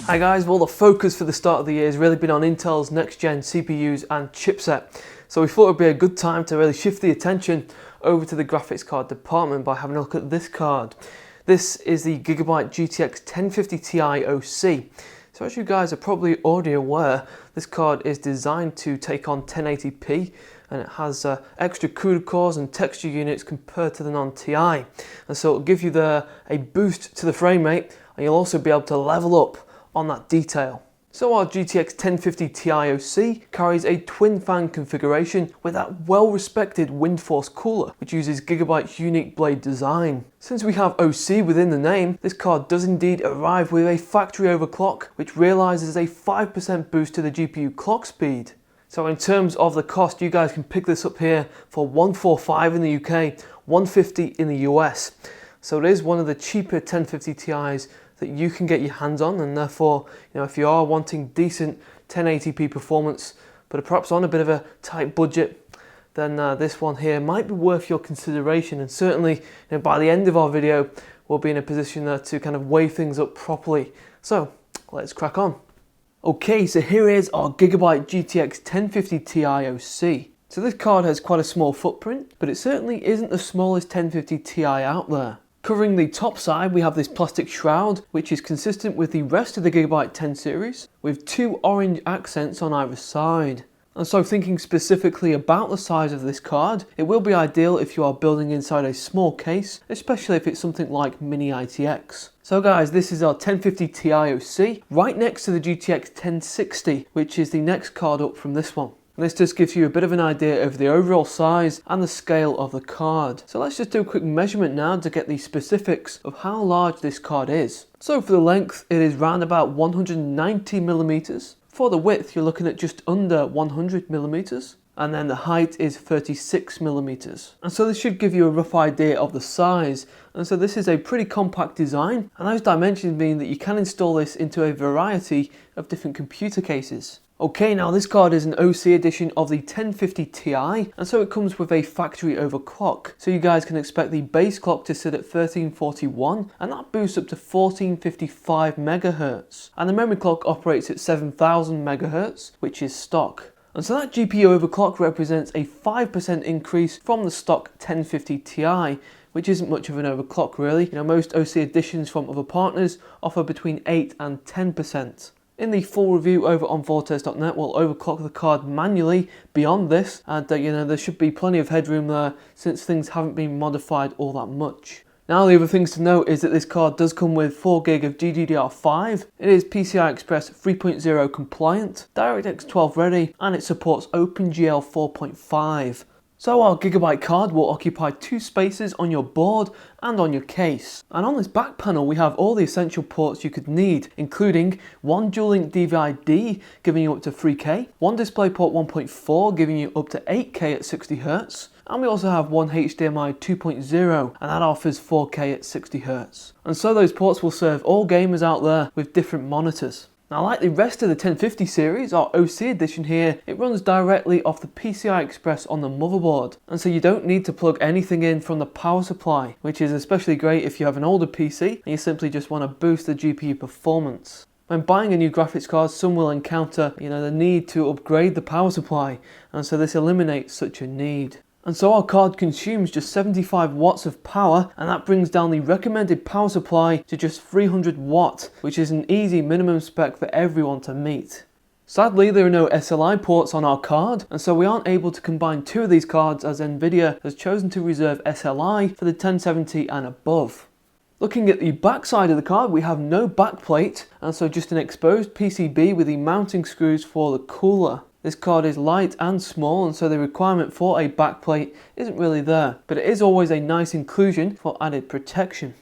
Hi guys, well the focus for the start of the year has really been on Intel's next gen CPUs and chipset. So we thought it would be a good time to really shift the attention over to the graphics card department by having a look at this card. This is the Gigabyte GTX 1050 Ti OC. So as you guys are probably already aware, this card is designed to take on 1080p and it has extra CUDA cores and texture units compared to the non-Ti. And so it'll give you a boost to the frame rate, and you'll also be able to level up on that detail. So our GTX 1050 Ti OC carries a twin fan configuration with that well-respected Windforce cooler, which uses Gigabyte's unique blade design. Since we have OC within the name, this card does indeed arrive with a factory overclock, which realizes a 5% boost to the GPU clock speed. So in terms of the cost, you guys can pick this up here for $145 in the UK, $150 in the US. So it is one of the cheaper 1050 Ti's that you can get your hands on, and therefore, if you are wanting decent 1080p performance, but perhaps on a bit of a tight budget, then this one here might be worth your consideration. And certainly, by the end of our video, we'll be in a position to kind of weigh things up properly. So let's crack on. Okay, so here is our Gigabyte GTX 1050 Ti OC. So this card has quite a small footprint, but it certainly isn't the smallest 1050 Ti out there. Covering the top side, we have this plastic shroud, which is consistent with the rest of the Gigabyte 10 series, with two orange accents on either side. And so thinking specifically about the size of this card, it will be ideal if you are building inside a small case, especially if it's something like Mini ITX. So guys, this is our 1050 Ti OC, right next to the GTX 1060, which is the next card up from this one. And this just gives you a bit of an idea of the overall size and the scale of the card. So let's just do a quick measurement now to get the specifics of how large this card is. So for the length, it is round about 190 millimeters. For the width, you're looking at just under 100 millimeters. And then the height is 36 millimeters. And so this should give you a rough idea of the size. And so this is a pretty compact design, and those dimensions mean that you can install this into a variety of different computer cases. Okay, now this card is an OC edition of the 1050 Ti, and so it comes with a factory overclock. So you guys can expect the base clock to sit at 1341, and that boosts up to 1455 megahertz. And the memory clock operates at 7000 megahertz, which is stock. And so that GPU overclock represents a 5% increase from the stock 1050 Ti, which isn't much of an overclock really. Most OC editions from other partners offer between 8 and 10%. In the full review over on Vortex.net, we'll overclock the card manually beyond this, and there should be plenty of headroom there since things haven't been modified all that much. Now the other things to note is that this card does come with 4GB of GDDR5, it is PCI Express 3.0 compliant, DirectX 12 ready, and it supports OpenGL 4.5. So our Gigabyte card will occupy two spaces on your board and on your case. And on this back panel we have all the essential ports you could need, including one dual-link DVI-D giving you up to 3K, one DisplayPort 1.4 giving you up to 8K at 60Hz, and we also have one HDMI 2.0 and that offers 4K at 60Hz. And so those ports will serve all gamers out there with different monitors. Now like the rest of the 1050 series, our OC edition here, it runs directly off the PCI Express on the motherboard. And so you don't need to plug anything in from the power supply, which is especially great if you have an older PC and you simply just want to boost the GPU performance. When buying a new graphics card, some will encounter the need to upgrade the power supply, and so this eliminates such a need. And so our card consumes just 75 watts of power, and that brings down the recommended power supply to just 300 watt, which is an easy minimum spec for everyone to meet. Sadly, there are no SLI ports on our card, and so we aren't able to combine two of these cards as Nvidia has chosen to reserve SLI for the 1070 and above. Looking at the back side of the card, we have no backplate, and so just an exposed PCB with the mounting screws for the cooler. This card is light and small, and so the requirement for a backplate isn't really there, but it is always a nice inclusion for added protection.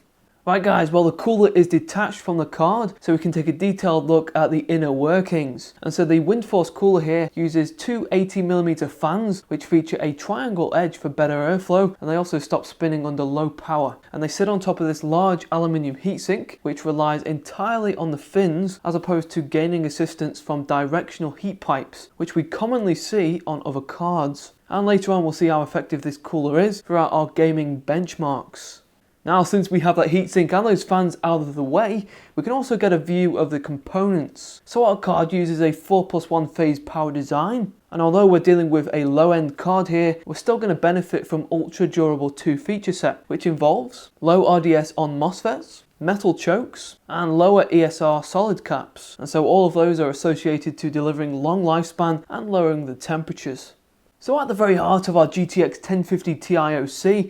Right guys, well the cooler is detached from the card, so we can take a detailed look at the inner workings. And so the Windforce cooler here uses two 80mm fans, which feature a triangle edge for better airflow, and they also stop spinning under low power. And they sit on top of this large aluminium heatsink, which relies entirely on the fins, as opposed to gaining assistance from directional heat pipes, which we commonly see on other cards. And later on we'll see how effective this cooler is throughout our gaming benchmarks. Now, since we have that heatsink and those fans out of the way, we can also get a view of the components. So our card uses a 4+1 phase power design, and although we're dealing with a low-end card here, we're still going to benefit from ultra durable 2 feature set, which involves low RDS on MOSFETs, metal chokes, and lower ESR solid caps. And so all of those are associated to delivering long lifespan and lowering the temperatures. So at the very heart of our GTX 1050 Ti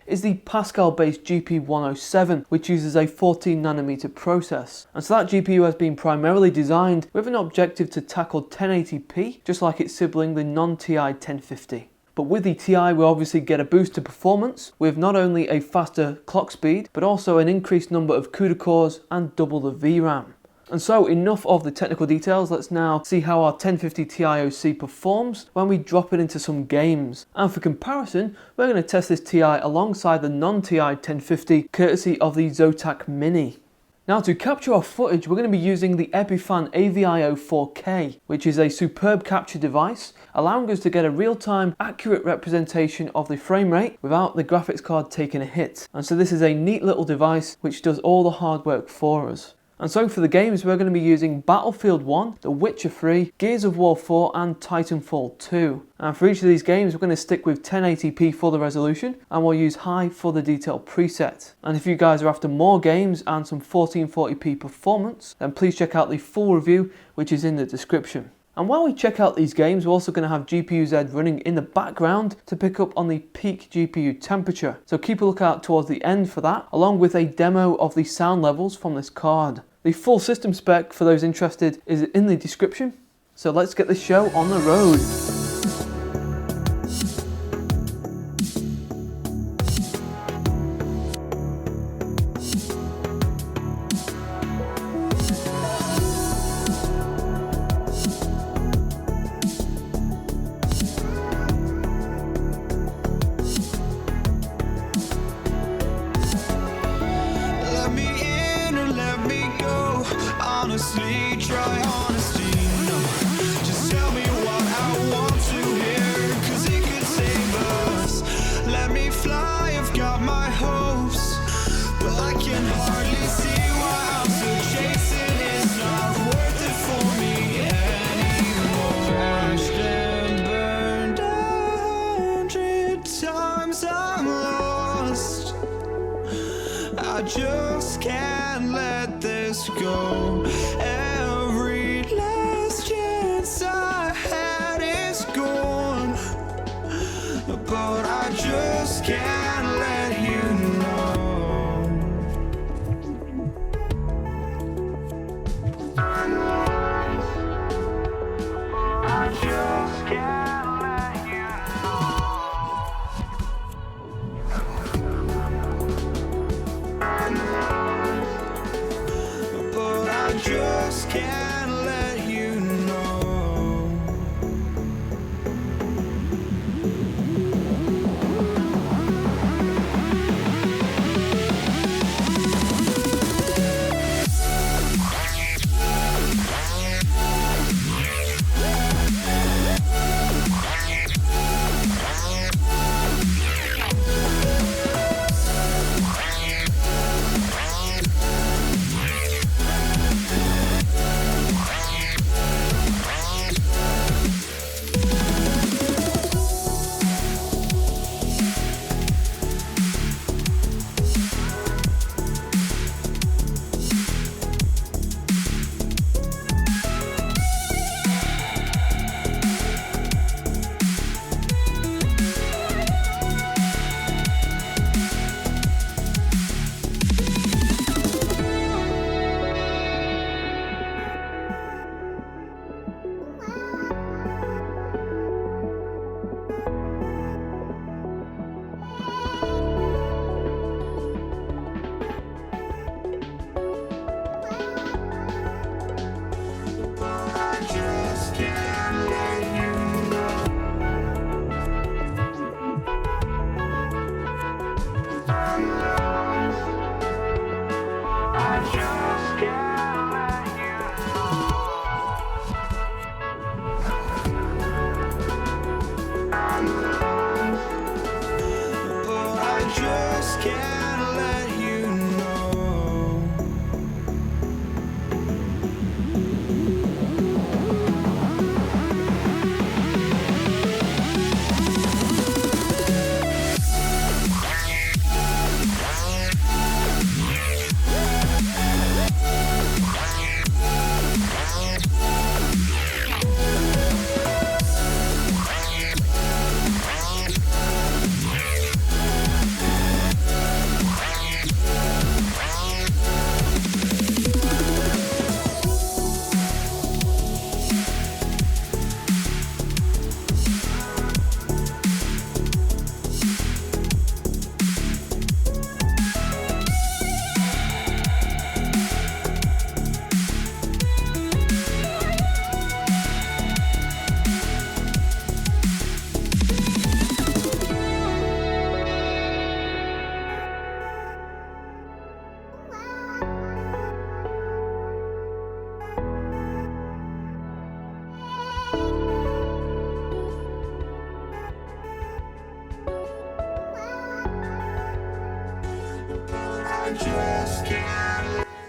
is the Pascal-based GP107, which uses a 14nm process. And so that GPU has been primarily designed with an objective to tackle 1080p, just like its sibling, the non-Ti 1050. But with the Ti, we obviously get a boost to performance with not only a faster clock speed, but also an increased number of CUDA cores and double the VRAM. And so enough of the technical details, let's now see how our 1050 Ti performs when we drop it into some games. And for comparison, we're going to test this Ti alongside the non-Ti 1050 courtesy of the Zotac Mini. Now, to capture our footage, we're going to be using the Epiphan AVIO 4K, which is a superb capture device, allowing us to get a real-time, accurate representation of the frame rate without the graphics card taking a hit. And so this is a neat little device which does all the hard work for us. And so for the games, we're going to be using Battlefield 1, The Witcher 3, Gears of War 4 and Titanfall 2. And for each of these games, we're going to stick with 1080p for the resolution, and we'll use high for the detail preset. And if you guys are after more games and some 1440p performance, then please check out the full review, which is in the description. And while we check out these games, we're also going to have GPU-Z running in the background to pick up on the peak GPU temperature. So keep a lookout towards the end for that, along with a demo of the sound levels from this card. The full system spec for those interested is in the description. So let's get this show on the road. Honestly, try honesty, no. Just tell me what I want.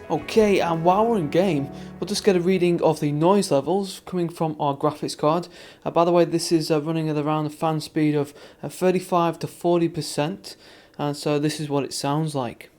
Okay, and while we're in game, we'll just get a reading of the noise levels coming from our graphics card. By the way, this is running at around a fan speed of 35 to 40%, and so this is what it sounds like.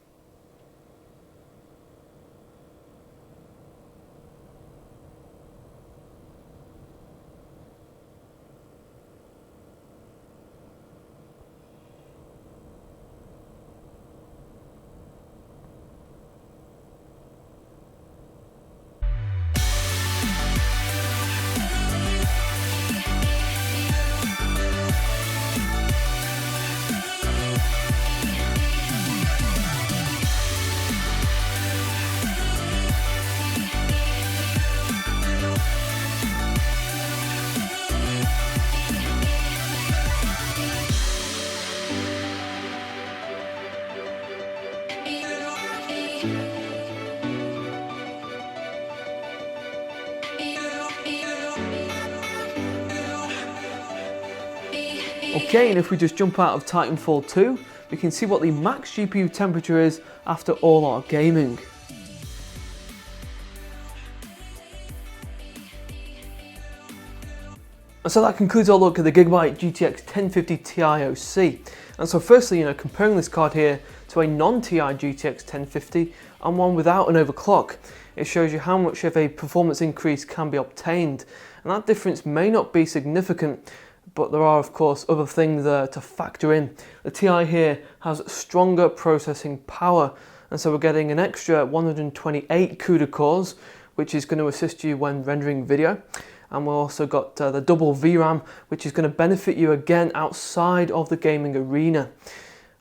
Okay, and if we just jump out of Titanfall 2, we can see what the max GPU temperature is after all our gaming. And so that concludes our look at the Gigabyte GTX 1050 Ti OC. And so firstly, comparing this card here to a non-Ti GTX 1050 and one without an overclock, it shows you how much of a performance increase can be obtained. And that difference may not be significant, but there are of course other things to factor in. The Ti here has stronger processing power, and so we're getting an extra 128 CUDA cores, which is going to assist you when rendering video. And we've also got the double VRAM, which is going to benefit you again outside of the gaming arena.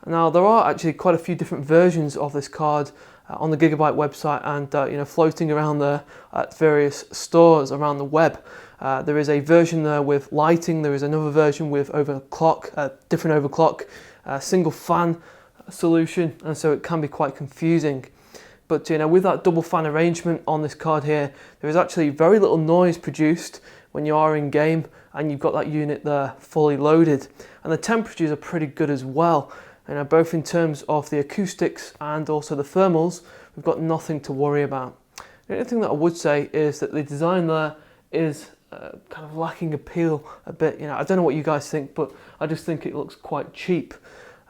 Now there are actually quite a few different versions of this card on the Gigabyte website and floating around there at various stores around the web. There is a version there with lighting, there is another version with overclock, different overclock, single fan solution, and so it can be quite confusing. But with that double fan arrangement on this card here, there is actually very little noise produced when you are in game and you've got that unit there fully loaded. And the temperatures are pretty good as well. Both in terms of the acoustics and also the thermals, we've got nothing to worry about. The only thing that I would say is that the design there is kind of lacking appeal a bit. I don't know what you guys think, but I just think it looks quite cheap.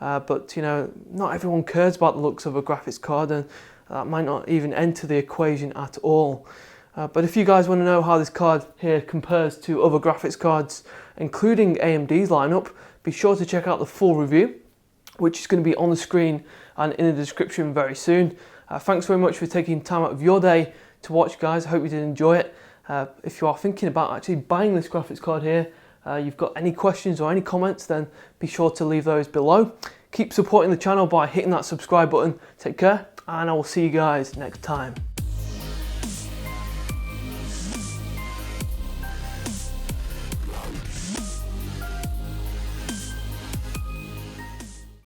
But not everyone cares about the looks of a graphics card, and that might not even enter the equation at all. But if you guys want to know how this card here compares to other graphics cards, including AMD's lineup, be sure to check out the full review, which is going to be on the screen and in the description very soon. Thanks very much for taking time out of your day to watch, guys. I hope you did enjoy it. If you are thinking about actually buying this graphics card here, you've got any questions or any comments, then be sure to leave those below. Keep supporting the channel by hitting that subscribe button. Take care, and I will see you guys next time.